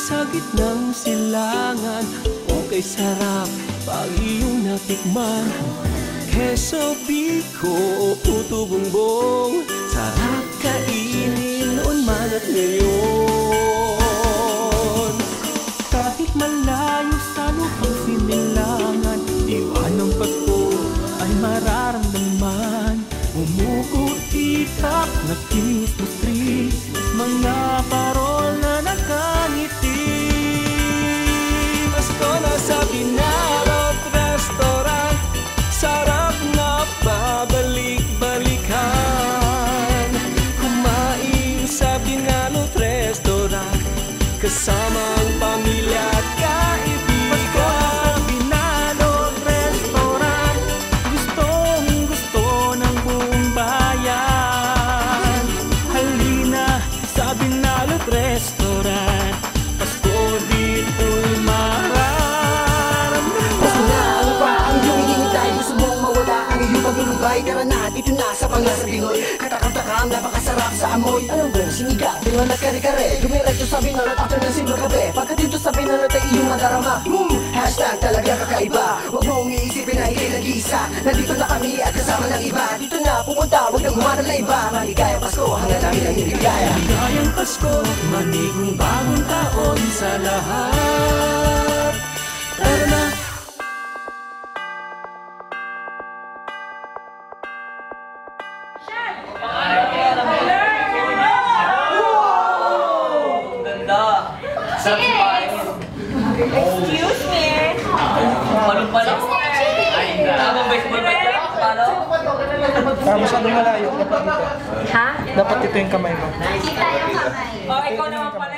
sa gitnang silangan. Okay, sarap pag iyong natikman. Keso, biko o puto bumbong, sarap kainin noon man at ngayon. Kahit malayo sa lupang sinilangan, iwan ng Pasko ay mararamdaman. Umuuitap na Christmas tree, mga parol na nakangiti. Pasko na sa Binalot Restaurant, sarap na pabalik-balikan. Kumain sa Binalot Restaurant, kasama ang pamilya at kaibigan. Pasko na sa Binalot Restaurant, gustong-gusto ng buong bayan. Halina sa Binalot Restaurant, Pasko dito'y mararamdaman. Pasko na, ano pa ang iyong hinihintay? Gusto mong mawala ang iyong paglulubay? Tara na, dito na sa Panglasa Pinoy. Katakam-takam, napakasarap sa amoy. Alam mo, sinigang, pinuhan at kare-kare. Dumiretso sa Binalot after ng simba kape. Pagkat dito sa Binalot ay iyong madarama. Hashtag talaga kakaiba. Huwag mong iisipin na ikay nag-iisa. Nandito na kami at kasama ng iba. Dito na pumunta, huwag nang humanap na iba. Maligayang Pasko, hanggang namin ang niligaya. Maligayang Pasko, manigong bagong taon sa lahat. Tara na! Excuse me. Anong pala? Tamang baseball ba ito? Paano? Masyadong malayo. Ha? Dapat ito yung kamay mo. Kita yung kamay. Oh, ikaw naman pala.